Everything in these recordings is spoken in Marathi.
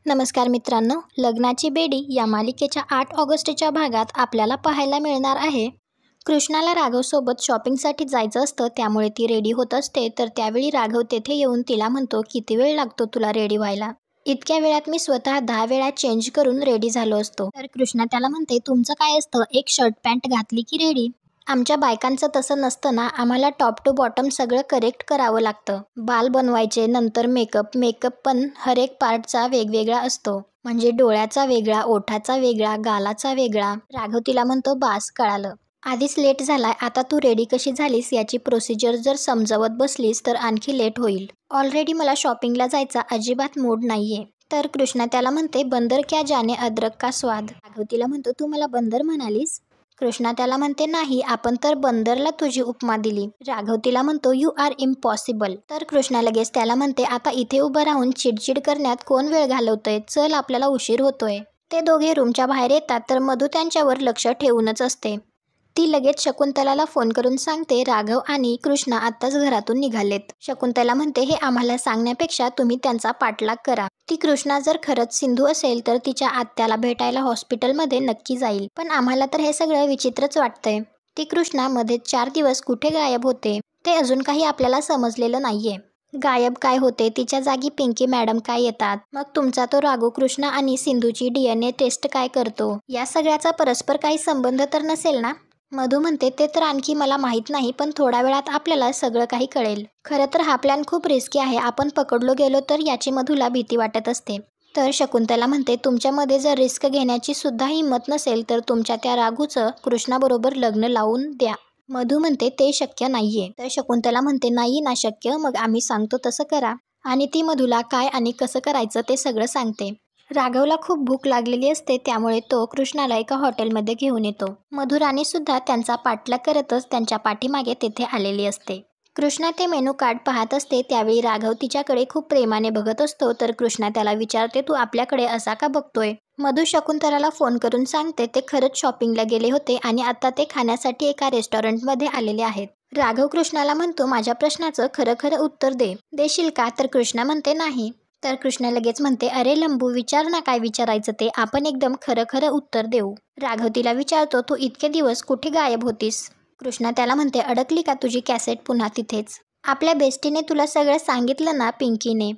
नमस्कार मित्रांनो, लग्नाची बेडी या मालिकेच्या 8 ऑगस्टच्या भागात आपल्याला पाहायला मिळणार आहे. कृष्णाला राघवसोबत शॉपिंगसाठी जायचं असतं, त्यामुळे ती रेडी होत असते. तर त्यावेळी राघव तेथे येऊन तिला म्हणतो, किती वेळ लागतो तुला रेडी व्हायला? इतक्या वेळात मी स्वतः 10 वेळा चेंज करून रेडी झालो असतो. तर कृष्णा त्याला म्हणते, तुमचं काय असतं, एक शर्ट पॅन्ट घातली की रेडी? आमच्या बायकांचं तसं नसतं ना, आम्हाला टॉप टू बॉटम सगळं करेक्ट करावं लागतं. बाल बनवायचे, नंतर मेकअप पण हर एक पार्टचा वेगवेगळा असतो. म्हणजे डोळ्याचा वेगळा, ओठाचा वेगळा, गालाचा वेगळा. राघव तिला म्हणतो, बास कळालं. आधीच लेट झालाय, आता तू रेडी कशी झालीस याची प्रोसिजर जर समजावत बसलीस तर आणखी लेट होईल. ऑलरेडी मला शॉपिंगला जायचा अजिबात मूड नाहीये. तर कृष्णा त्याला म्हणते, बंदर क्या जाने अदरक का स्वाद. राघव तिला म्हणतो, तू मला बंदर म्हणालीस? कृष्णा त्याला म्हणते, नाही, आपण तर बंदरला तुझी उपमा दिली. राघव तिला म्हणतो, यू आर इम्पॉसिबल. तर कृष्णा लगेच त्याला म्हणते, आता इथे उभं राहून चिडचिड करण्यात कोण वेळ घालवतोय, चल आपल्याला उशीर होतोय. ते दोघे रूमच्या बाहेर येतात तर मधू त्यांच्यावर लक्ष ठेवूनच असते. ती लगेच शकुंतलाला फोन करून सांगते, राघव आणि कृष्णा आत्ताच घरातून निघालेत. शकुंतला म्हणते, हे आम्हाला सांगण्यापेक्षा तुम्ही त्यांचा पाठलाग करा. ती कृष्णा जर खरंच सिंधू असेल तर तिच्या आत्याला भेटायला हॉस्पिटलमध्ये नक्की जाईल. पण आम्हाला तर हे सगळं विचित्रच वाटतंय. ती कृष्णा मध्ये 4 दिवस कुठे गायब होते ते अजून काही आपल्याला समजलेलं नाहीये. गायब काय होते, तिच्या जागी पिंकी मॅडम काय येतात, मग तुमचा तो राघू कृष्णा आणि सिंधूची DNA टेस्ट काय करतो, या सगळ्याचा परस्पर काही संबंध तर नसेल ना? मधू म्हणते, ते तर आणखी मला माहीत नाही, पण थोड्या वेळात आपल्याला सगळं काही कळेल. खरं तर हा प्लॅन खूप रिस्की आहे, आपण पकडलो गेलो तर याची मधूला भीती वाटत असते. तर शकुंतला म्हणते, तुमच्यामध्ये जर रिस्क घेण्याची सुद्धा हिंमत नसेल तर तुमच्या त्या राघूचं कृष्णाबरोबर लग्न लावून द्या. मधू म्हणते, ते शक्य नाहीये. तर शकुंतला म्हणते, नाही ना शक्य, मग आम्ही सांगतो तसं करा. आणि ती मधूला काय आणि कसं करायचं ते सगळं सांगते. राघवला खूप भूक लागलेली असते, त्यामुळे तो कृष्णाला एका हॉटेलमध्ये घेऊन येतो. मधुराणी सुद्धा त्यांचा पाठलाग करतच त्यांच्या पाठीमागे तेथे आलेली असते. कृष्णा ते मेनू कार्ड पाहत असते, त्यावेळी राघव तिच्याकडे खूप प्रेमाने बघत असतो. तर कृष्णा त्याला विचारते, तू आपल्याकडे असा का बघतोय? मधू शकुंतलाला फोन करून सांगते, ते खरंच शॉपिंगला गेले होते आणि आता ते खाण्यासाठी एका रेस्टॉरंटमध्ये आलेले आहेत. राघव कृष्णाला म्हणतो, माझ्या प्रश्नाचं खरं खरं उत्तर देशील का? तर कृष्णा म्हणते, नाही. तर कृष्णा लगेच म्हणते, अरे लंबू, विचार ना काय विचारायचं ते, आपण एकदम खरं खरं उत्तर देऊ. राघव तिला विचारतो, तू इतके दिवस कुठे गायब होतीस? कृष्णा त्याला म्हणते, अडकली का तुझी कॅसेट पुन्हा तिथेच? आपल्या बेस्टीने तुला सगळं सांगितलं ना पिंकीने.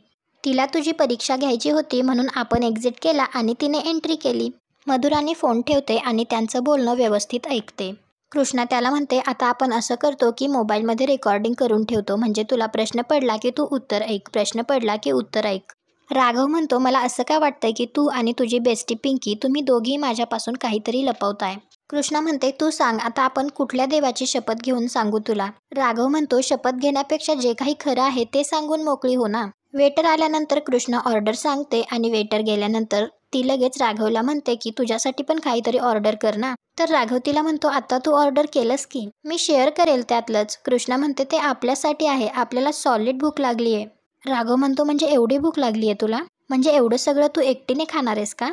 तिला तुझी परीक्षा घ्यायची होती म्हणून आपण एक्झिट केला आणि तिने एंट्री केली. मधुराने फोन ठेवते आणि त्यांचं बोलणं व्यवस्थित ऐकते. कृष्णा त्याला म्हणते, आता आपण असं करतो की मोबाईलमध्ये रेकॉर्डिंग करून ठेवतो, म्हणजे तुला प्रश्न पडला की तू उत्तर ऐक, प्रश्न पडला की उत्तर ऐक. राघव म्हणतो, मला असं काय वाटतंय की तू आणि तुझी बेस्टी पिंकी, तुम्ही दोघी माझ्यापासून काहीतरी लपवताय. कृष्णा म्हणते, तू सांग आता, आपण कुठल्या देवाची शपथ घेऊन सांगू तुला? राघव म्हणतो, शपथ घेण्यापेक्षा जे काही खरं आहे ते सांगून मोकळी हो ना. वेटर आल्यानंतर कृष्णा ऑर्डर सांगते आणि वेटर गेल्यानंतर ती लगेच राघवला म्हणते की तुझ्यासाठी पण काहीतरी ऑर्डर कर ना. तर राघव तिला म्हणतो, आता तू ऑर्डर केलंस की मी शेअर करेल त्यातलंच. कृष्णा म्हणते, ते आपल्यासाठी आहे, आपल्याला सॉलिड भूक लागलीये. राघव म्हणतो, म्हणजे एवढी भूक लागलीये तुला? म्हणजे एवढं सगळं तू एकटीने खाणार आहेस का?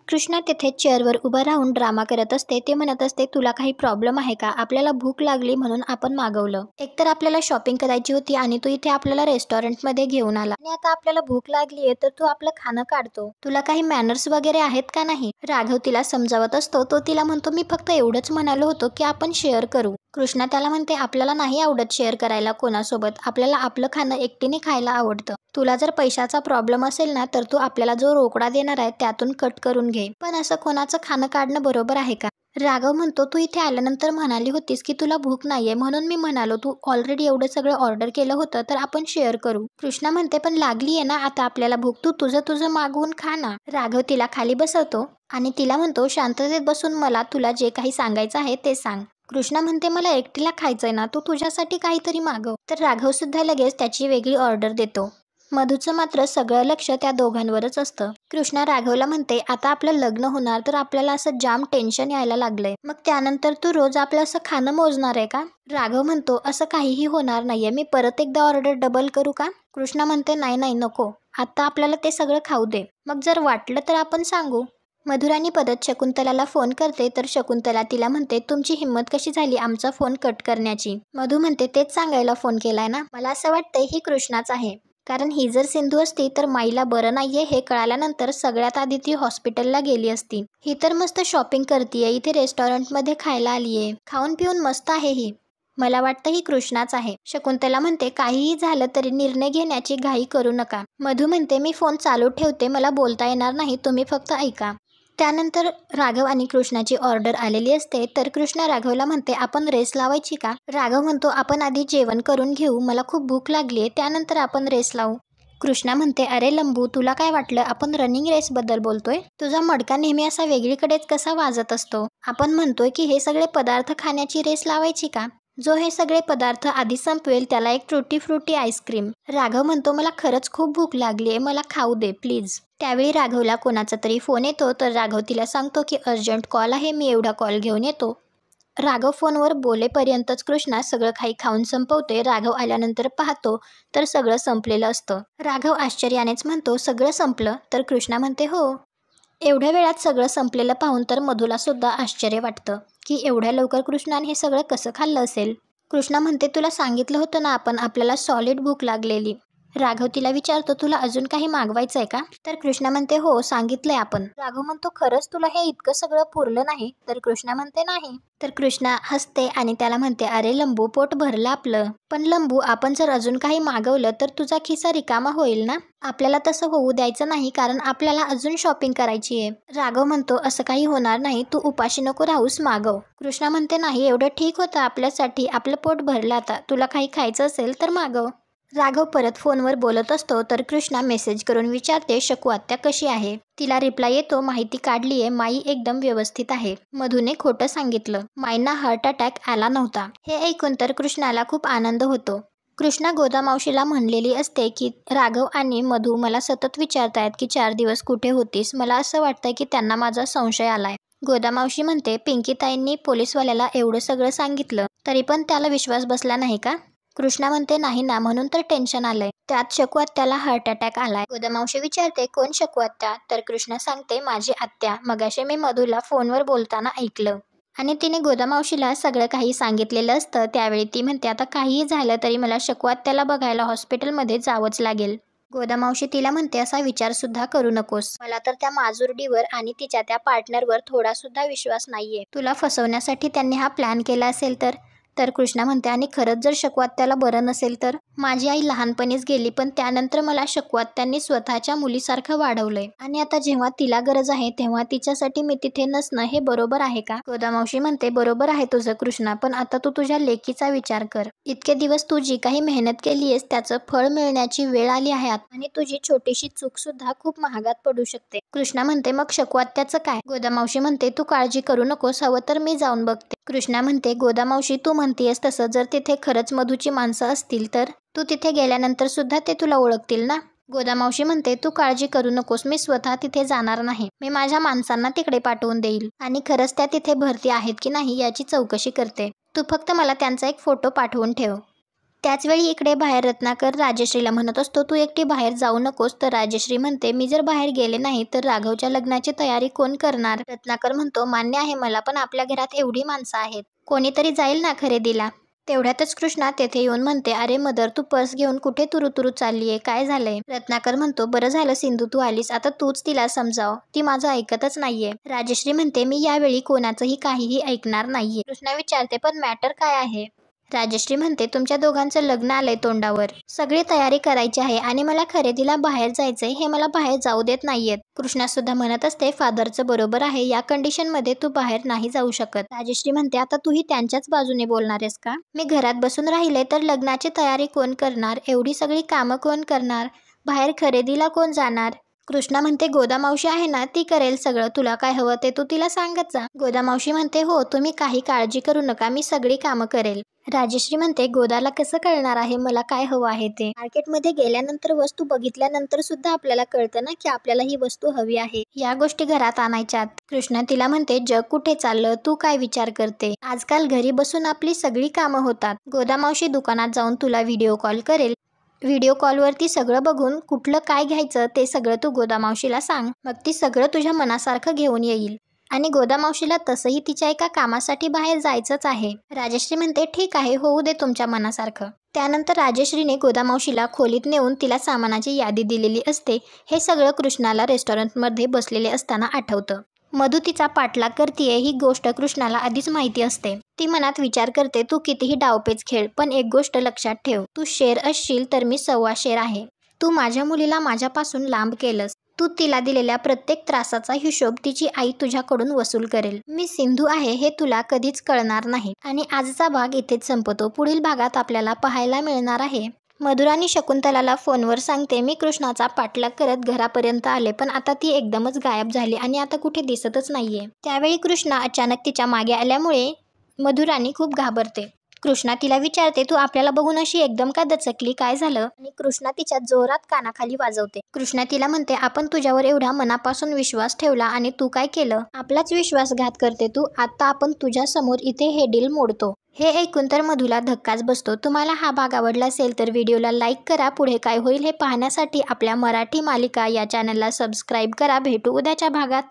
कृष्णा तिथे चेअरवर उभा राहून ड्रामा करत असते. ते म्हणत असते, तुला काही प्रॉब्लेम आहे का? आपल्याला भूक लागली म्हणून आपण मागवलं. एकतर आपल्याला शॉपिंग करायची होती आणि तू इथे आपल्याला रेस्टॉरंटमध्ये घेऊन आला, आणि आता आपल्याला भूक लागलीये तर तू आपलं खाणं काढतो. तुला काही मॅनर्स वगैरे आहेत का नाही? राघव तिला समजावत असतो. तो तिला म्हणतो, मी फक्त एवढंच म्हणालो होतो की आपण शेअर करू. कृष्णा त्याला म्हणते, आपल्याला नाही आवडत शेअर करायला कोणासोबत, आपल्याला आपलं खाणं एकटीने खायला आवडतं. तुला जर पैशाचा प्रॉब्लेम असेल ना तर तू आपल्याला जो रोकडा देणार आहे त्यातून कट करून घे, पण असं कोणाचं खाणं काढणं बरोबर आहे का? राघव म्हणतो, तू इथे आल्यानंतर म्हणाली होतीस की तुला भूक नाहीये, म्हणून मी म्हणालो तू ऑलरेडी एवढं सगळं ऑर्डर केलं होतं तर आपण शेअर करू. कृष्णा म्हणते, पण लागलीये ना आता आपल्याला भूक, तू तुझं मागवून खा ना. राघव तिला खाली बसवतो आणि तिला म्हणतो, शांततेत बसून मला तुला जे काही सांगायचं आहे ते सांग. कृष्णा म्हणते, मला एकटीला खायचंय ना, तू तुझ्यासाठी काहीतरी मागव. तर राघव सुद्धा लगेच त्याची वेगळी ऑर्डर देतो. मधूचं मात्र सगळं लक्ष त्या दोघांवरच असतं. कृष्णा राघवला म्हणते, आता आपलं लग्न होणार तर आपल्याला असं जाम टेन्शन यायला लागलंय, मग त्यानंतर तू रोज आपलं असं खाणं मोजणार आहे का? राघव म्हणतो, असं काहीही होणार नाहीये, मी परत एकदा ऑर्डर डबल करू का? कृष्णा म्हणते, नाही नको, आता आपल्याला ते सगळं खाऊ दे, मग जर वाटलं तर आपण सांगू. मधुराणी परत शकुंतलाला फोन करते. तर शकुंतला तिला म्हणते, तुमची हिंमत कशी झाली आमचा फोन कट करण्याची? मधू म्हणते, तेच सांगायला फोन केलाय ना, मला असं वाटतंय ही कृष्णाच आहे. कारण ही जर सिंधू असती तर माईला बरं नाहीये हे कळाल्यानंतर सगळ्यात आधी ती हॉस्पिटलला गेली असती. ही तर मस्त शॉपिंग करतीये, इथे रेस्टॉरंटमध्ये खायला आलीये, खाऊन पिऊन मस्त आहे ही. मला वाटतं ही कृष्णाच आहे. शकुंतला म्हणते काहीही झालं तरी निर्णय घेण्याची घाई करू नका. मधू म्हणते मी फोन चालू ठेवते, मला बोलता येणार नाही, तुम्ही फक्त ऐका. त्यानंतर राघव आणि कृष्णाची ऑर्डर आलेली असते तर कृष्णा राघवला म्हणते आपण रेस लावायची का? राघव म्हणतो आपण आधी जेवण करून घेऊ, मला खूप भूक लागलीये, त्यानंतर आपण रेस लावू. कृष्णा म्हणते अरे लंबू, तुला काय वाटलं आपण रनिंग रेसबद्दल बोलतोय? तुझा मडका नेहमी असा वेगळीकडेच कसा वाजत असतो? आपण म्हणतोय की हे सगळे पदार्थ खाण्याची रेस लावायची का? जो हे सगळे पदार्थ आधी संपवेल त्याला एक ट्रुटी फ्रुटी आईस्क्रीम. राघव म्हणतो मला खरंच खूप भूक लागलीये, मला खाऊ दे प्लीज. त्यावेळी राघवला कोणाचा तरी फोन येतो तर राघव तिला सांगतो की अर्जंट कॉल आहे, मी एवढा कॉल घेऊन येतो. राघव फोनवर बोलेपर्यंतच कृष्णा सगळं काही खाऊन संपवते. राघव आल्यानंतर पाहतो तर सगळं संपलेलं असतं. राघव आश्चर्यानेच म्हणतो सगळं संपलं? तर कृष्णा म्हणते हो. एवढ्या वेळात सगळं संपलेलं पाहून तर मधूला सुद्धा आश्चर्य वाटतं की एवढ्या लवकर कृष्णाने हे सगळं कसं खाल्लं असेल. कृष्णा म्हणते तुला सांगितलं होतं ना आपल्याला सॉलिड भूक लागलेली. राघव तिला विचारतो तुला अजून काही मागवायचं आहे का? तर कृष्णा म्हणते हो सांगितलंय आपण. राघव म्हणतो खरंच तुला हे इतकं सगळं पुरलं नाही? तर कृष्णा म्हणते नाही. तर कृष्णा हसते आणि त्याला म्हणते अरे लंबू, पोट भरलं आपलं. पण लंबू, आपण जर अजून काही मागवलं तर तुझा खिसा रिकामा होईल ना? आपल्याला तसं होऊ द्यायचं नाही कारण आपल्याला अजून शॉपिंग करायची आहे. राघव म्हणतो असं काही होणार नाही, तू उपाशी नको राहूस, मागव. कृष्णा म्हणते नाही, एवढं ठीक होतं आपल्यासाठी, आपलं पोट भरलं आता, तुला काही खायचं असेल तर मागव. राघव परत फोनवर बोलत असतो तर कृष्णा मेसेज करून विचारते शकू आत्या कशी आहे? तिला रिप्लाय येतो माहिती काढलीये, माई एकदम व्यवस्थित आहे. मधूने खोटं सांगितलं, माईंना हार्ट अटॅक आला नव्हता. हे ऐकून तर कृष्णाला खूप आनंद होतो. कृष्णा गोदामावशीला म्हणलेली असते की राघव आणि मधू मला सतत विचारतायत की 4 दिवस कुठे होतीस, मला असं वाटतंय की त्यांना माझा संशय आलाय. गोदामावशी म्हणते पिंकीताईंनी पोलीसवाल्याला एवढं सगळं सांगितलं तरी पण त्याला विश्वास बसला नाही का? कृष्णा म्हणते नाही ना, म्हणून तर टेन्शन आलंय. त्यात शकू आत्याला हार्ट अटॅक आलाय. गोदामावशी विचारते कोण शकू आत्या? तर कृष्णा सांगते माझी आत्या, मगाशी मी मधूला फोनवर बोलताना ऐकलं. आणि तिने गोदामावशीला सगळं काही सांगितलेलं असतं. त्यावेळी ती म्हणते आता काहीही झालं तरी मला शकू आत्याला बघायला हॉस्पिटलमध्ये जावंच लागेल. गोदामावशी तिला म्हणते असा विचार सुद्धा करू नकोस, मला तर त्या माजुरडीवर आणि तिच्या त्या पार्टनरवर थोडा सुद्धा विश्वास नाहीये. तुला फसवण्यासाठी त्यांनी हा प्लॅन केला असेल तर कृष्णा म्हणते आणि खरंच जर शकू आत्याला बरं नसेल तर? माझी आई लहानपणीच गेली पण त्यानंतर मला शकू आत्यांनी स्वतःच्या मुलीसारखं वाढवलंय आणि आता जेव्हा तिला गरज आहे तेव्हा तिच्यासाठी मी तिथे नसणं हे बरोबर आहे का? गोदामावशी म्हणते बरोबर आहे तुझं कृष्णा, पण आता तू तुझ्या लेकीचा विचार कर. इतके दिवस तू जी काही मेहनत केलीयस त्याचं फळ मिळण्याची वेळ आली आहे आणि तुझी छोटीशी चूक सुद्धा खूप महागात पडू शकते. कृष्णा म्हणते मग शकू आत्याचं काय? गोदामावशी म्हणते तू काळजी करू नकोस, हवं तर मी जाऊन बघते. कृष्णा म्हणते गोदामावशी तू म्हणतेस तसं जर तिथे खरंच मधूची माणसं असतील तर तू तिथे गेल्यानंतर सुद्धा ते तुला ओळखतील ना? गोदामावशी म्हणते तू काळजी करू नकोस, मी स्वतः तिथे जाणार नाही, मी माझ्या माणसांना तिकडे पाठवून देईल आणि खरंच त्या तिथे भरती आहेत की नाही याची चौकशी करते. तू फक्त मला त्यांचा एक फोटो पाठवून ठेव. त्याचवेळी इकडे बाहेर रत्नाकर राजश्रीला म्हणत असतो तू एकटी बाहेर जाऊ नकोस. तर राजश्री म्हणते मी जर बाहेर गेले नाही तर राघवच्या लग्नाची तयारी कोण करणार? रत्नाकर म्हणतो मान्य आहे मला, पण आपल्या घरात एवढी माणसं आहेत, कोणीतरी जाईल ना खरेदीला. तेवढ्यातच कृष्णा तेथे येऊन म्हणते अरे मदर, तू पर्स घेऊन कुठे तुरुतुरू चाललीये, काय झालंय? रत्नाकर म्हणतो बरं झालं सिंधू तू आलीस, आता तूच तिला समजाव, ती माझं ऐकतच नाहीये. राजश्री म्हणते मी यावेळी कोणाचंही काहीही ऐकणार नाहीये. कृष्णा विचारते पण मॅटर काय आहे? राजश्री म्हणते तुमच्या दोघांचं लग्न आलंय तोंडावर, सगळी तयारी करायची आहे आणि मला खरेदीला बाहेर जायचंय, हे मला बाहेर जाऊ देत नाहीयेत. कृष्णा सुद्धा म्हणत असते फादरचं बरोबर आहे, या कंडिशन मध्ये तू बाहेर नाही जाऊ शकत. राजश्री म्हणते आता तूही त्यांच्याच बाजूने बोलणार आहेस का? मी घरात बसून राहिले तर लग्नाची तयारी कोण करणार? एवढी सगळी कामं कोण करणार? बाहेर खरेदीला कोण जाणार? कृष्णा म्हणते गोदामावशी आहे ना, ती करेल सगळं, तुला काय हवं ते तू तिला सांगत जा. गोदामावशी म्हणते हो तुम्ही काही काळजी करू नका, मी सगळी कामं करेल. राजश्री म्हणते गोदाला कसं कळणार आहे मला काय हवं आहे ते? मार्केटमध्ये गेल्यानंतर वस्तू बघितल्यानंतर सुद्धा आपल्याला कळतं ना की आपल्याला ही वस्तू हवी आहे. या गोष्टी घरात आणायच्यात. कृष्णा तिला म्हणते जग कुठे चाललं, तू काय विचार करते? आजकाल घरी बसून आपली सगळी कामं होतात. गोदामावशी दुकानात जाऊन तुला व्हिडिओ कॉल करेल, व्हिडिओ कॉलवरती सगळं बघून कुठलं काय घ्यायचं ते सगळं तू गोदामावशीला सांग, मग ती सगळं तुझ्या मनासारखं घेऊन येईल. आणि गोदामावशीला तसंही तिच्या एका कामासाठी बाहेर जायचंच आहे. राजश्री म्हणते ठीक आहे, होऊ दे तुमच्या मनासारखं. त्यानंतर राजश्रीने गोदामावशीला खोलीत नेऊन तिला सामानाची यादी दिलेली असते. हे सगळं कृष्णाला रेस्टॉरंटमध्ये बसलेले असताना आठवतं. मधू तिचा पाठलाग करतीये ही गोष्ट कृष्णाला आधीच माहिती असते. ती मनात विचार करते, तू कितीही डावपेच खेळ, पण एक गोष्ट लक्षात ठेव, तू शेर असशील तर मी 1.25 शेर आहे. तू माझ्या मुलीला माझ्यापासून लांब केलंस. तू तिला दिलेल्या प्रत्येक त्रासाचा हिशोब तिची आई तुझ्याकडून वसूल करेल. मी सिंधू आहे हे तुला कधीच कळणार नाही. आणि आजचा भाग इथेच संपतो. पुढील भागात आपल्याला पाहायला मिळणार आहे. मधुराणी शकुंतलाला फोनवर सांगते, मी कृष्णाचा पाठलाग करत घरापर्यंत आले, पण आता ती एकदमच गायब झाली आणि आता कुठे दिसतच नाहीये. त्यावेळी कृष्णा अचानक तिच्या मागे आल्यामुळे मधुराणी खूप घाबरते. कृष्णा तिला विचारते, तू आपल्याला बघून अशी एकदम का दचकली, काय झालं? आणि कृष्णा तिच्या जोरात कानाखाली वाजवते. कृष्णा तिला म्हणते, आपण तुझ्यावर एवढा मनापासून विश्वास ठेवला आणि तू काय केलं? आपलाच विश्वासघात करते तू. आता आपण तुझ्या समोर इथे हे डील मोडतो. हे ऐकून तर मधूला धक्काच बसतो. तुम्हाला हा भाग आवडला असेल तर व्हिडिओला लाईक करा. पुढे काय होईल हे पाहण्यासाठी आपल्या मराठी मालिका या चॅनलला सबस्क्राईब करा. भेटू उद्याच्या भागात.